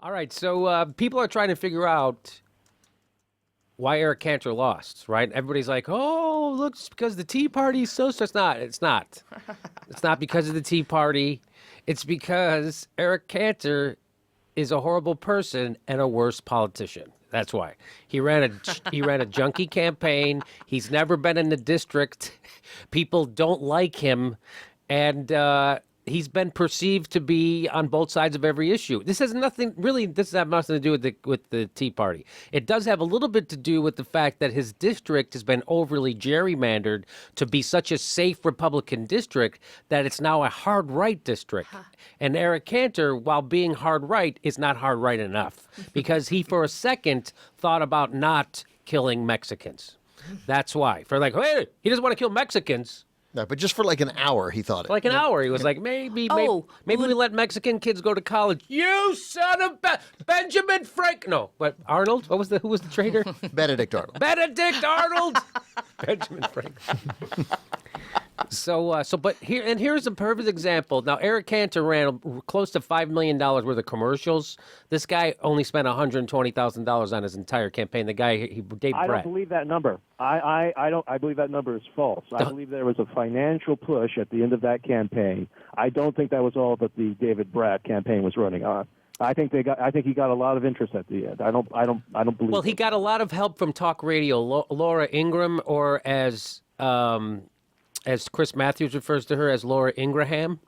All right, so people are trying to figure out why Eric Cantor lost, right? Everybody's like, oh, look, it's because the Tea Party is so... It's not. It's not. It's not because of the Tea Party. It's because Eric Cantor is a horrible person and a worse politician. That's why. He ran a junkie campaign. He's never been in the district. People don't like him. And he's been perceived to be on both sides of every issue. This has nothing to do with the Tea Party. It does have a little bit to do with the fact that his district has been overly gerrymandered to be such a safe Republican district that it's now a hard right district. And Eric Cantor, while being hard right, is not hard right enough because he, for a second, thought about not killing Mexicans. That's why. For like, hey, he doesn't want to kill Mexicans. No, but just for like an hour, he thought it. For like an hour, he was like, maybe we let Mexican kids go to college. You son of Benjamin Frank. No, but Arnold. Who was the traitor? Benedict Arnold. Benedict Arnold. Benjamin Frank. But here's a perfect example. Now, Eric Cantor ran close to $5 million worth of commercials. This guy only spent $120,000 on his entire campaign. The guy, Dave Brat. I don't believe that number. I believe that number is false. I believe there was a financial push at the end of that campaign. I don't think that was all that the David Brat campaign was running on. I think he got a lot of interest at the end. I don't believe. Well, he got a lot of help from talk radio. Laura Ingraham, or as Chris Matthews refers to her, as Laura Ingraham.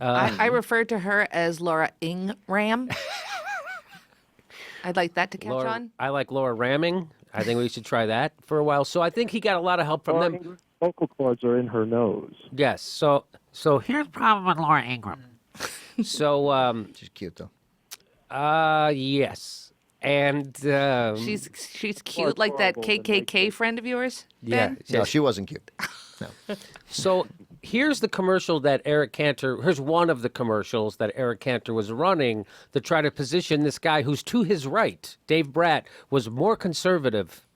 I refer to her as Laura Ingram. I'd like that to catch on. I like Laura Ramming. I think we should try that for a while. So I think he got a lot of help from them. Ingram's vocal cords are in her nose. Yes. So here's the problem with Laura Ingraham. So she's cute though. Yes. And she's cute, like that KKK friend of yours, Ben? Yeah. No, she wasn't cute. No. So here's the commercial that Eric Cantor, here's one of the commercials that Eric Cantor was running to try to position this guy who's to his right. Dave Brat was more conservative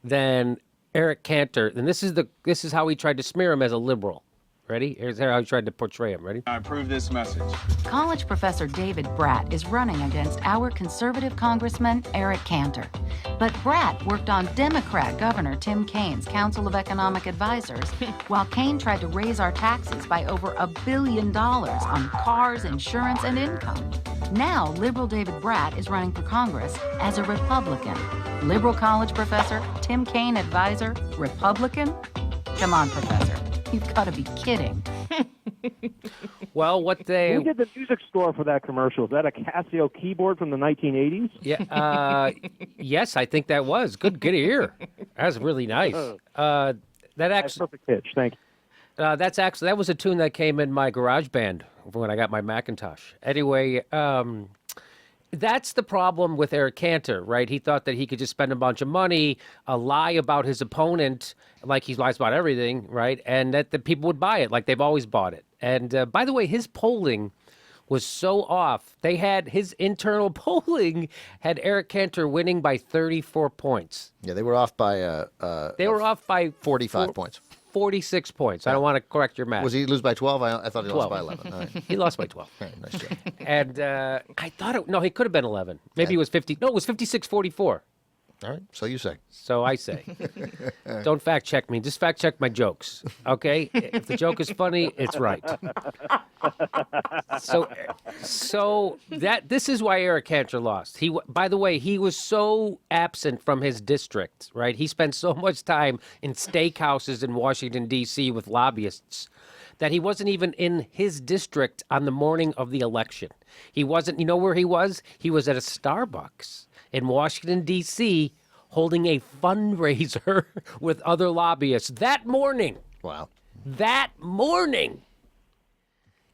than Eric Cantor. And this is how he tried to smear him as a liberal. Ready? Here's how he tried to portray him. Ready? I approve this message. College professor David Brat is running against our conservative congressman, Eric Cantor. But Brat worked on Democrat Governor Tim Kaine's Council of Economic Advisors, while Kaine tried to raise our taxes by over $1 billion on cars, insurance, and income. Now, liberal David Brat is running for Congress as a Republican. Liberal college professor, Tim Kaine advisor, Republican? Come on, Professor. You've got to be kidding. Well, Who did the music score for that commercial? Is that a Casio keyboard from the 1980s? Yeah. Yes, I think that was. Good ear. That was really nice. That's perfect pitch. Thank you. That was a tune that came in my garage band when I got my Macintosh. Anyway, that's the problem with Eric Cantor, right? He thought that he could just spend a bunch of money, lie about his opponent, like he lies about everything, right? And that the people would buy it, like they've always bought it. And by the way, his polling was so off. They had his internal polling had Eric Cantor winning by 34 points. Yeah, they were off by. They were off by 45 points. 46 points. I don't want to correct your math. Was he lose by 12? I thought he 12. lost by 11. All right. He lost by 12. All right, nice job. And I thought he could have been 11. Maybe it was 50. No, it was 56-44. All right, so you say. So I say. Don't fact check me. Just fact check my jokes. Okay? If the joke is funny, it's right. So this is why Eric Cantor lost. By the way, he was so absent from his district, right? He spent so much time in steakhouses in Washington, D.C. with lobbyists that he wasn't even in his district on the morning of the election. He wasn't, you know where he was? He was at a Starbucks in Washington, D.C., holding a fundraiser with other lobbyists that morning. Wow. That morning.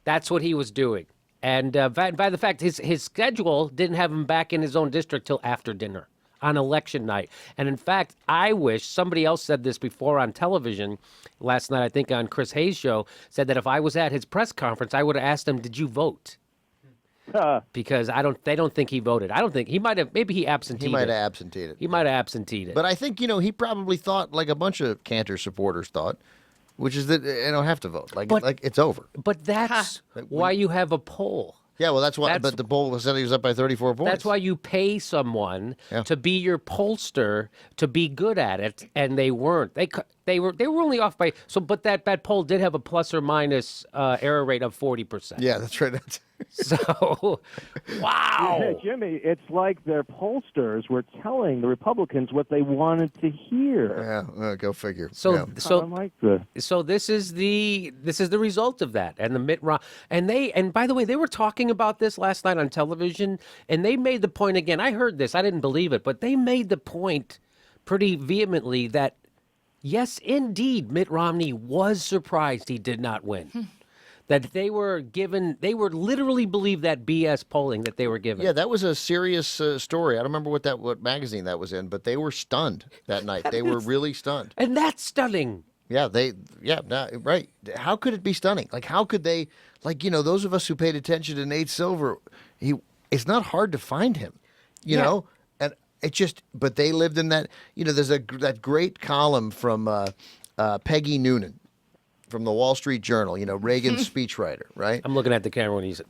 That's what he was doing. And by the fact, his schedule didn't have him back in his own district till after dinner on election night. And in fact, I wish somebody else said this before on television last night, I think on Chris Hayes' show, said that if I was at his press conference, I would have asked him, did you vote? Because they don't think he voted. I don't think he might have. Maybe he absenteed. He might have absenteed it. He might have absenteed it. But I think he probably thought like a bunch of Cantor supporters thought, which is that I don't have to vote. Like it's over. But that's why you have a poll. Yeah, well, that's why. That's- But the poll said he was up by 34 points. That's why you pay someone Yeah. to be your pollster to be good at it, and they weren't. They were only off by But that poll did have a plus or minus error rate of 40%. Yeah, that's right. So, wow. Hey, Jimmy, it's like their pollsters were telling the Republicans what they wanted to hear. Yeah, go figure. So yeah. I like the. So this is the result of that, and the Mitt Romney and by the way, they were talking about this last night on television, and they made the point again. I heard this, I didn't believe it, but they made the point pretty vehemently that yes, indeed, Mitt Romney was surprised he did not win. That they were literally believed that BS polling that they were given. Yeah, that was a serious story. I don't remember what magazine that was in, but they were stunned that night. They were really stunned. And that's stunning. Yeah, right. How could it be stunning? Like, how could they, those of us who paid attention to Nate Silver, it's not hard to find him, you know? And it just, but they lived in that, there's that great column from Peggy Noonan from the Wall Street Journal, Reagan's speechwriter, right? I'm looking at the camera when he's.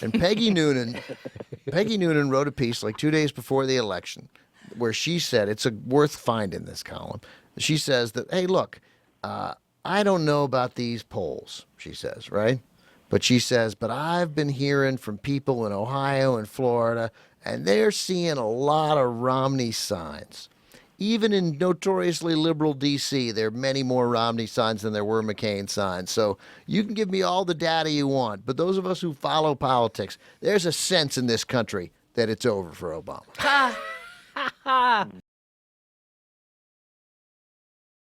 And Peggy Noonan wrote a piece like 2 days before the election where she said, it's worth finding this column. She says that, hey, look, I don't know about these polls, she says, right? But she says, but I've been hearing from people in Ohio and Florida, and they're seeing a lot of Romney signs. Even in notoriously liberal D.C., there are many more Romney signs than there were McCain signs. So you can give me all the data you want, but those of us who follow politics, there's a sense in this country that it's over for Obama.